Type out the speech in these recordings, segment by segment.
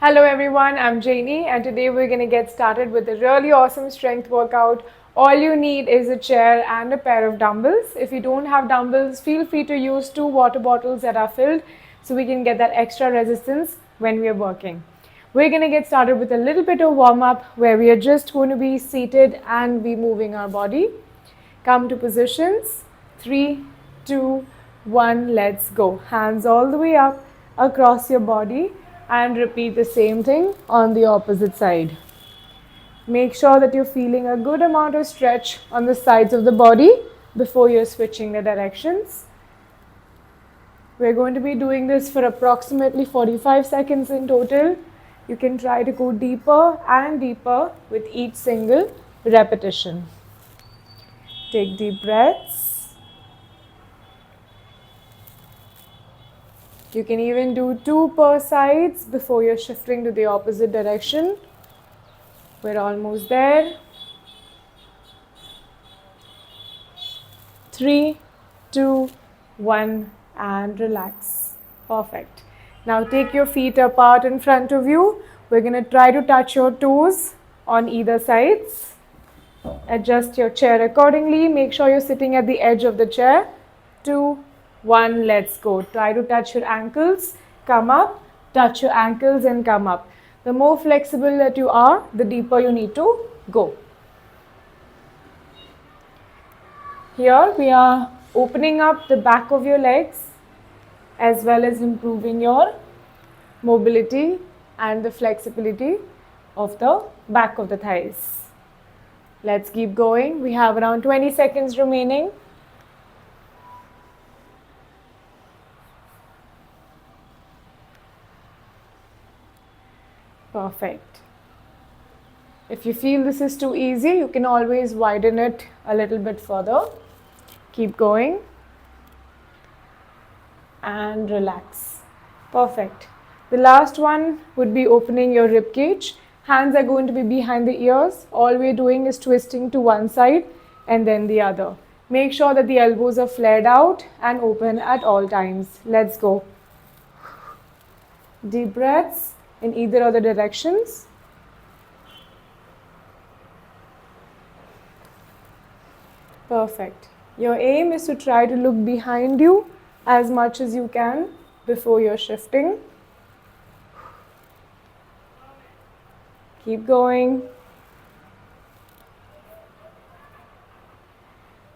Hello everyone, I'm Janie and today we're going to get started with a really awesome strength workout. All you need is a chair and a pair of dumbbells. If you don't have dumbbells, feel free to use 2 water bottles that are filled so we can get that extra resistance when we are working. We're going to get started with a little bit of warm up where we are just going to be seated and be moving our body. Come to positions. 3, 2, 1, let's go. Hands all the way up across your body and repeat the same thing on the opposite side. Make sure that you're feeling a good amount of stretch on the sides of the body before you're switching the directions. We're going to be doing this for approximately 45 seconds in total. You can try to go deeper and deeper with each single repetition. Take deep breaths. You can even do 2 per sides before you're shifting to the opposite direction. We're almost there. 3, 2, 1 and relax. Perfect. Now take your feet apart in front of you. We're going to try to touch your toes on either sides. Adjust your chair accordingly. Make sure you're sitting at the edge of the chair. 2, 1, let's go. Try to touch your ankles, come up, touch your ankles and come up. The more flexible that you are, the deeper you need to go. Here we are opening up the back of your legs as well as improving your mobility and the flexibility of the back of the thighs. Let's keep going. We have around 20 seconds remaining. Perfect. If you feel this is too easy, you can always widen it a little bit further. Keep going. And relax. Perfect. The last one would be opening your rib cage. Hands are going to be behind the ears. All we're doing is twisting to one side and then the other. Make sure that the elbows are flared out and open at all times. Let's go. Deep breaths in either of the directions. Perfect. Your aim is to try to look behind you as much as you can before you're shifting. Keep going.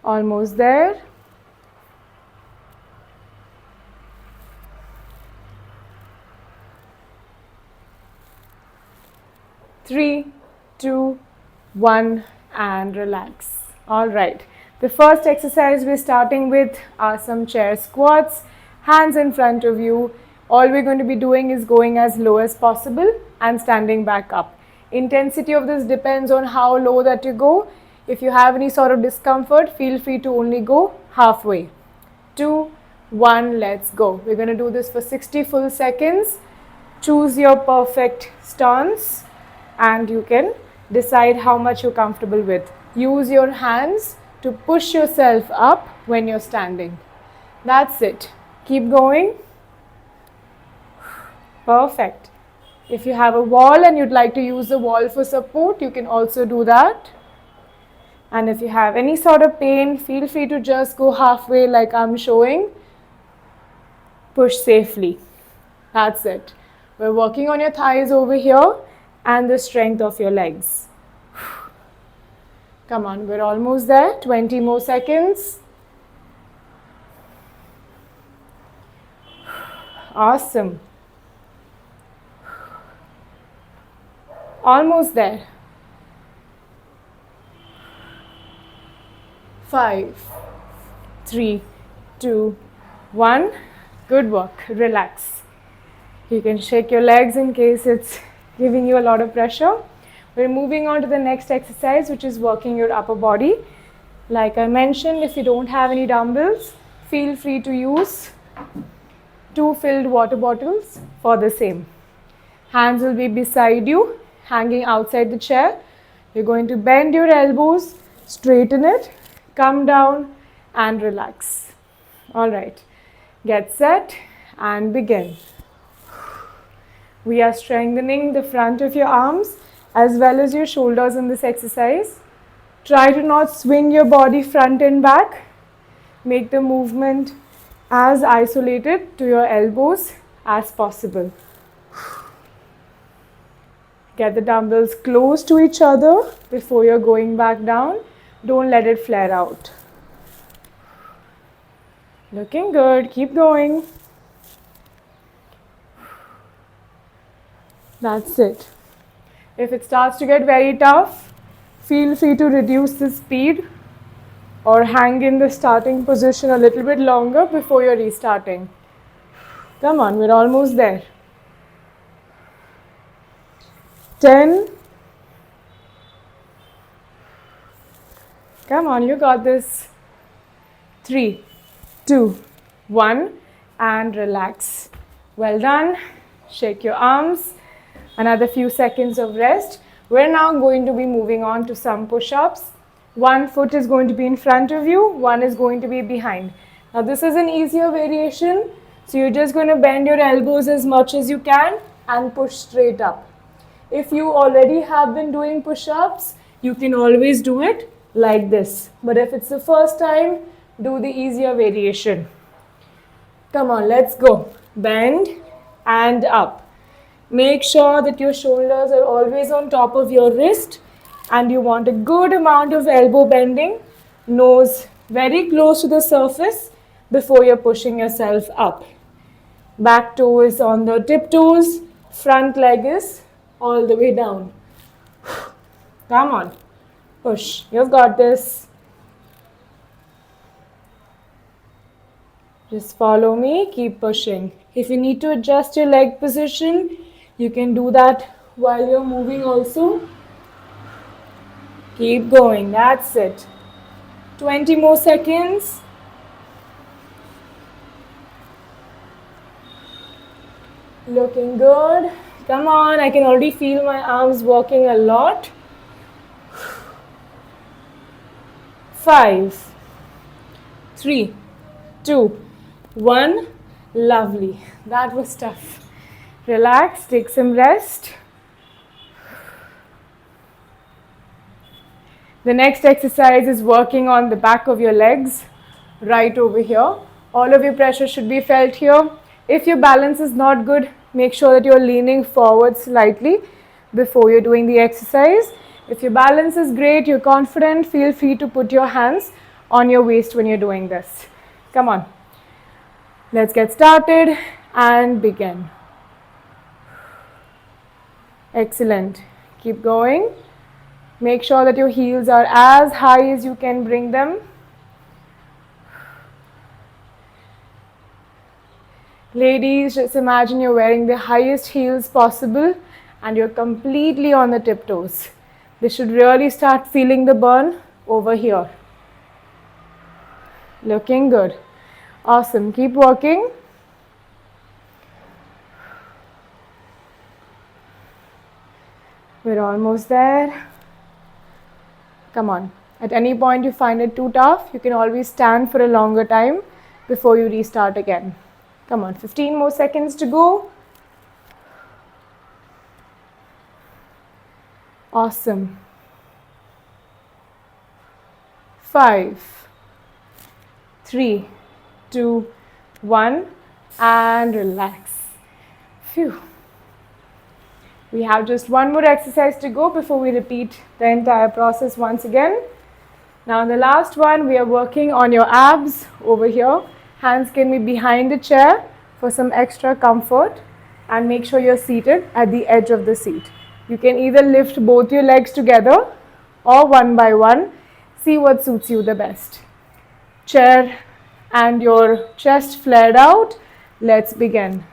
Almost there. Three, 2, 1 and relax. All right. The first exercise we're starting with are some chair squats. Hands in front of you. All we're going to be doing is going as low as possible and standing back up. Intensity of this depends on how low that you go. If you have any sort of discomfort, feel free to only go halfway. 2, 1, let's go. We're going to do this for 60 full seconds. Choose your perfect stance and you can decide how much you're comfortable with. Use your hands to push yourself up when you're standing. That's it. Keep going. Perfect. If you have a wall and you'd like to use the wall for support, you can also do that. And if you have any sort of pain, feel free to just go halfway like I'm showing. Push safely. That's it. We're working on your thighs over here and the strength of your legs. Come on, we're almost there. 20 more seconds. Awesome. Almost there. 5, 3, 2, 1. Good work. Relax. You can shake your legs in case it's giving you a lot of pressure. We're moving on to the next exercise, which is working your upper body. Like I mentioned, if you don't have any dumbbells, feel free to use 2 filled water bottles for the same. Hands will be beside you, hanging outside the chair. You're going to bend your elbows, straighten it, come down and relax. All right, get set and begin. We are strengthening the front of your arms as well as your shoulders in this exercise. Try to not swing your body front and back. Make the movement as isolated to your elbows as possible. Get the dumbbells close to each other before you're going back down. Don't let it flare out. Looking good. Keep going. That's it. If it starts to get very tough, feel free to reduce the speed or hang in the starting position a little bit longer before you're restarting. Come on, we're almost there. 10. Come on, you got this. 3, 2, 1, and relax. Well done. Shake your arms. Another few seconds of rest. We're now going to be moving on to some push-ups. One foot is going to be in front of you, one is going to be behind. Now this is an easier variation. So you're just going to bend your elbows as much as you can and push straight up. If you already have been doing push-ups, you can always do it like this. But if it's the first time, do the easier variation. Come on, let's go. Bend and up. Make sure that your shoulders are always on top of your wrist and you want a good amount of elbow bending, nose very close to the surface before you're pushing yourself up. Back toe is on the tiptoes, front leg is all the way down. Come on, push. You've got this. Just follow me, keep pushing. If you need to adjust your leg position, you can do that while you're moving also. Keep going, that's it. 20 more seconds. Looking good. Come on, I can already feel my arms working a lot. 5, 3, 2, 1. Lovely. That was tough. Relax, take some rest. The next exercise is working on the back of your legs, right over here. All of your pressure should be felt here. If your balance is not good, make sure that you're leaning forward slightly before you're doing the exercise. If your balance is great, you're confident, feel free to put your hands on your waist when you're doing this. Come on. Let's get started and begin. Excellent. Keep going. Make sure that your heels are as high as you can bring them. Ladies, just imagine you're wearing the highest heels possible and you're completely on the tiptoes. This should really start feeling the burn over here. Looking good. Awesome. Keep working. We're almost there. Come on. At any point you find it too tough, you can always stand for a longer time before you restart again. Come on, 15 more seconds to go. Awesome. 5, 3, 2, 1, and relax. Phew. We have just one more exercise to go before we repeat the entire process once again. Now in the last one, we are working on your abs over here. Hands can be behind the chair for some extra comfort and make sure you're seated at the edge of the seat. You can either lift both your legs together or one by one. See what suits you the best. Chair and your chest flared out. Let's begin.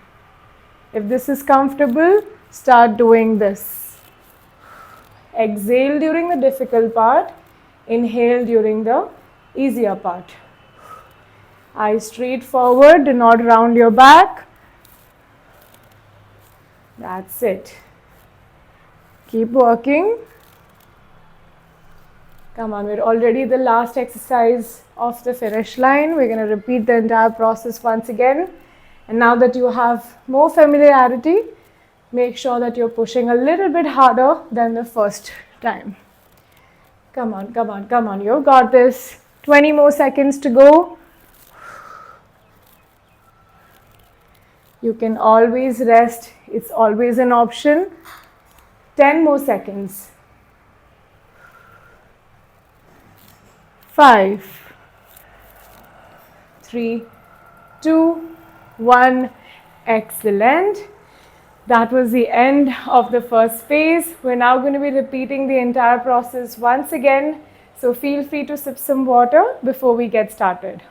If this is comfortable, start doing this. Exhale during the difficult part. Inhale during the easier part. Eyes straight forward. Do not round your back. That's it. Keep working. Come on, we're already the last exercise of the finish line. We're going to repeat the entire process once again. And now that you have more familiarity, Make sure that you're pushing a little bit harder than the first time. Come on, come on, come on. You've got this. 20 more seconds to go. You can always rest. It's always an option. 10 more seconds. 5, 3, 2, 1. Excellent. That was the end of the first phase. We're now going to be repeating the entire process once again. So feel free to sip some water before we get started.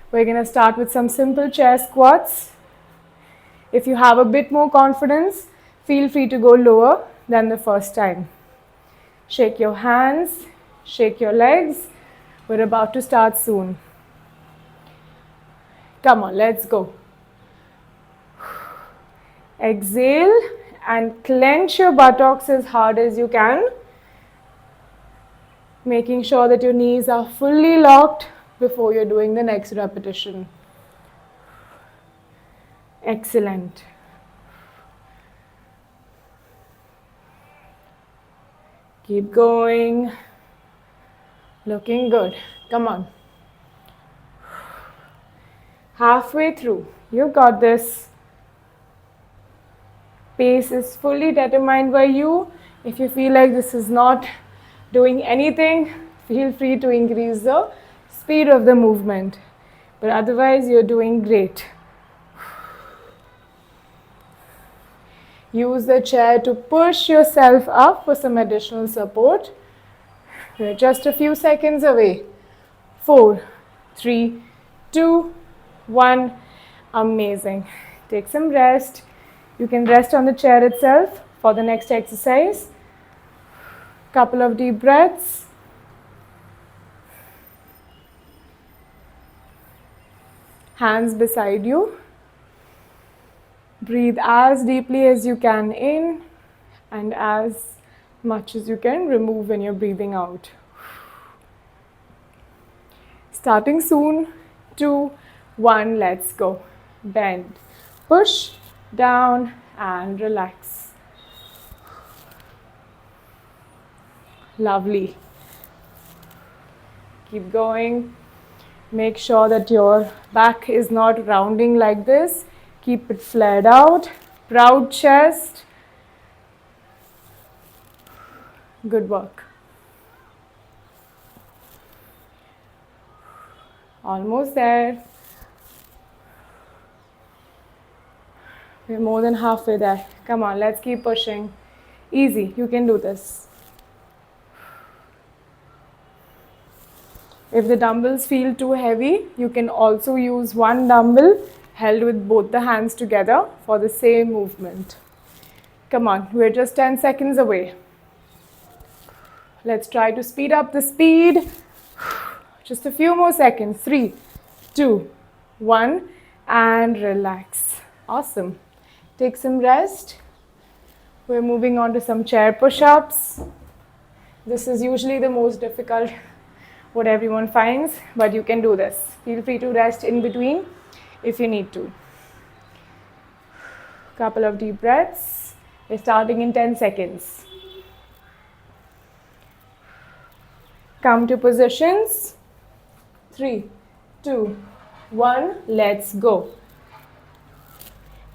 We're going to start with some simple chair squats. If you have a bit more confidence, feel free to go lower than the first time. Shake your hands, shake your legs. We're about to start soon. Come on, let's go. Exhale and clench your buttocks as hard as you can, making sure that your knees are fully locked before you're doing the next repetition. Excellent. Keep going. Looking good. Come on. Halfway through. You got this. Pace is fully determined by you. If you feel like this is not doing anything, feel free to increase the speed of the movement. But otherwise, you're doing great. Use the chair to push yourself up for some additional support. We're just a few seconds away. 4, 3, 2, 1. Amazing. Take some rest. You can rest on the chair itself for the next exercise. Couple of deep breaths. Hands beside you. Breathe as deeply as you can in and as much as you can remove when you're breathing out. Starting soon. 2, 1, let's go. Bend, push, down and relax. Lovely. Keep going. Make sure that your back is not rounding like this. Keep it flared out. Proud chest. Good work. Almost there. We're more than halfway there. Come on, let's keep pushing. Easy, you can do this. If the dumbbells feel too heavy, you can also use one dumbbell held with both the hands together for the same movement. Come on, we're just 10 seconds away. Let's try to speed up the speed. Just a few more seconds. 3, 2, 1, and relax. Awesome. Take some rest. We're moving on to some chair push-ups. This is usually the most difficult, what everyone finds, but you can do this. Feel free to rest in between if you need to. Couple of deep breaths. We're starting in 10 seconds. Come to positions. 3, 2, 1, let's go.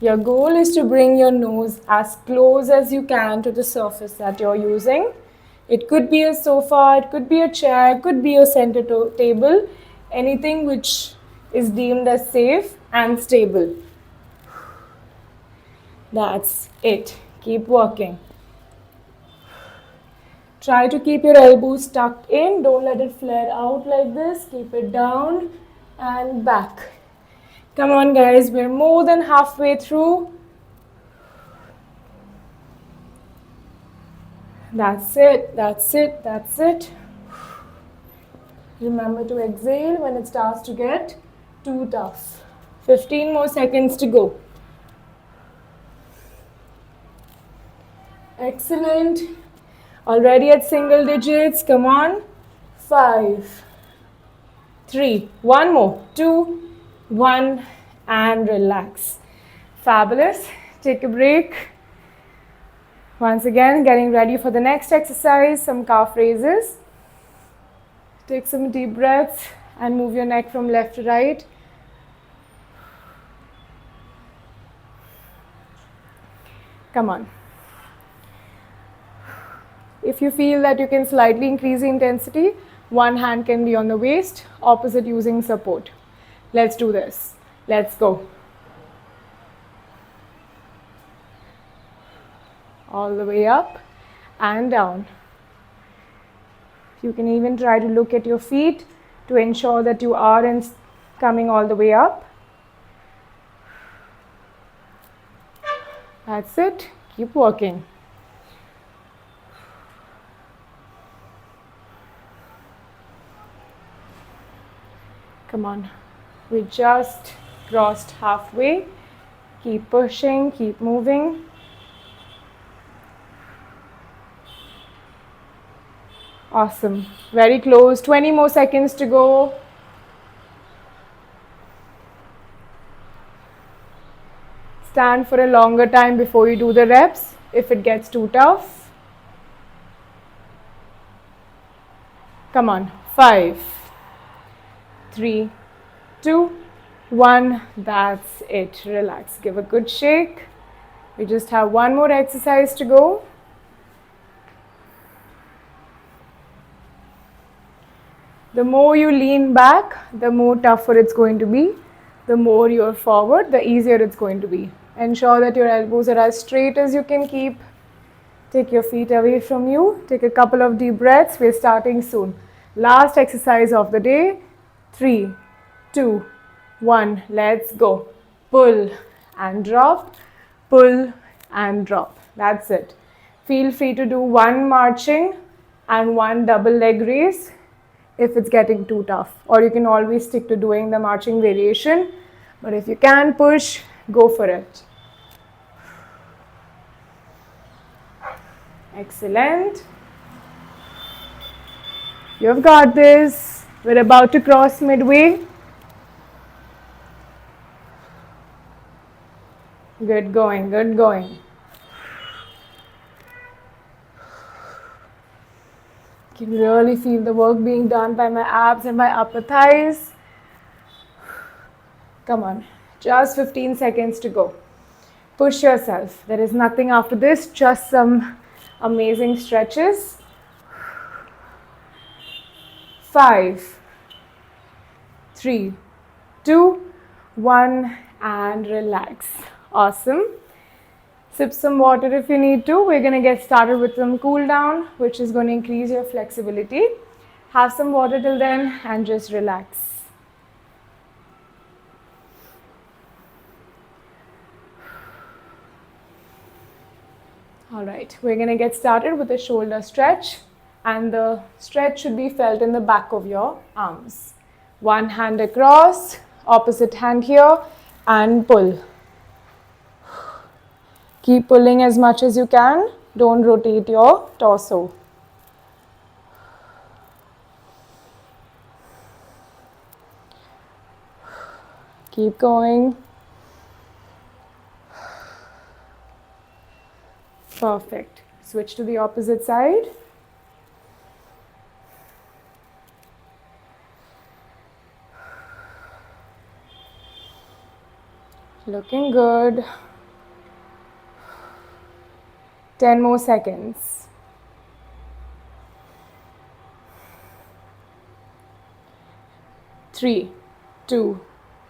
Your goal is to bring your nose as close as you can to the surface that you're using. It could be a sofa, it could be a chair, it could be a center table, anything which is deemed as safe and stable. That's it. Keep working. Try to keep your elbows tucked in. Don't let it flare out like this. Keep it down and back. Come on guys, we're more than halfway through. That's it, that's it, that's it. Remember to exhale when it starts to get too tough. 15 more seconds to go. Excellent. Already at single digits, come on. 5, 3, one more, 2, 1, and relax. Fabulous. take a break. Once again, getting ready for the next exercise, some calf raises. Take some deep breaths and move your neck from left to right. Come on. If you feel that you can slightly increase the intensity, one hand can be on the waist, opposite using support. Let's do this. Let's go. All the way up and down. You can even try to look at your feet to ensure that you are coming all the way up. That's it. Keep working. Come on. We just crossed halfway. Keep pushing, keep moving. Awesome. Very close. 20 more seconds to go. Stand for a longer time before you do the reps if it gets too tough. Come on. 5, 3, 2, 1. That's it. Relax. Give a good shake. We just have one more exercise to go. The more you lean back, the more tougher it's going to be. The more you're forward, the easier it's going to be. Ensure that your elbows are as straight as you can keep. Take your feet away from you. Take a couple of deep breaths. We're starting soon. Last exercise of the day. 3, 2, 1. Let's go. Pull and drop. Pull and drop. That's it. Feel free to do one marching and one double leg raise if it's getting too tough, or you can always stick to doing the marching variation, but if you can push, go for it. Excellent. You've got this. We're about to cross midway. Good going, good going. I can really feel the work being done by my abs and my upper thighs. Come on, just 15 seconds to go. Push yourself. There is nothing after this, just some amazing stretches. 5, 3, 2, 1, and relax. Awesome. Sip some water if you need to. We're going to get started with some cool down, which is going to increase your flexibility. Have some water till then and just relax. All right, we're going to get started with a shoulder stretch, and the stretch should be felt in the back of your arms. One hand across, opposite hand here, and pull. Keep pulling as much as you can. Don't rotate your torso. Keep going. Perfect. Switch to the opposite side. Looking good. 10 more seconds. 3, 2,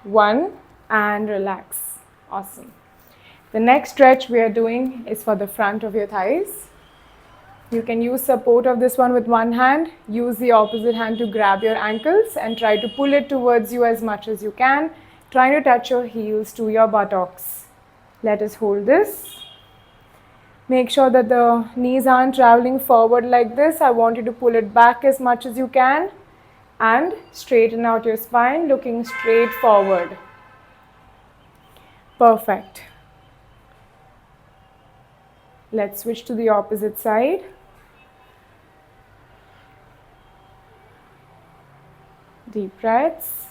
1, and relax. Awesome. The next stretch we are doing is for the front of your thighs. You can use support of this one with one hand. Use the opposite hand to grab your ankles and try to pull it towards you as much as you can. Try to touch your heels to your buttocks. Let us hold this. Make sure that the knees aren't traveling forward like this. I want you to pull it back as much as you can and straighten out your spine, looking straight forward. Perfect. Let's switch to the opposite side. Deep breaths.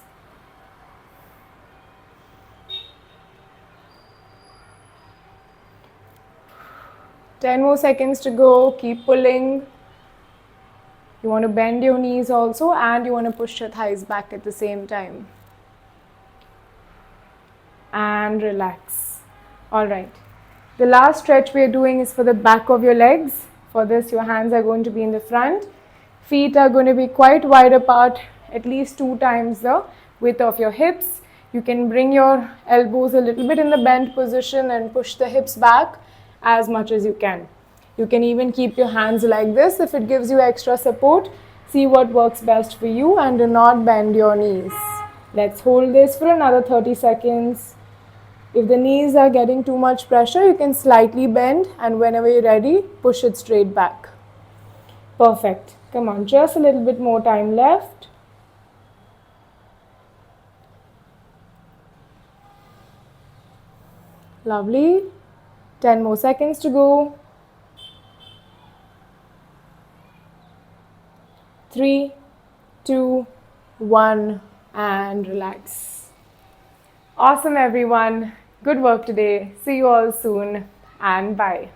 10 more seconds to go. Keep pulling. You want to bend your knees also, and you want to push your thighs back at the same time. And relax. All right. The last stretch we are doing is for the back of your legs. For this, your hands are going to be in the front. Feet are going to be quite wide apart, at least 2 times the width of your hips. You can bring your elbows a little bit in the bent position and push the hips back as much as you can. You can even keep your hands like this if it gives you extra support. See what works best for you and do not bend your knees. Let's hold this for another 30 seconds. If the knees are getting too much pressure, you can slightly bend, and whenever you're ready, push it straight back. Perfect. Come on, just a little bit more time left. Lovely. 10 more seconds to go. 3, 2, 1, and relax. Awesome, everyone. Good work today. See you all soon, and bye.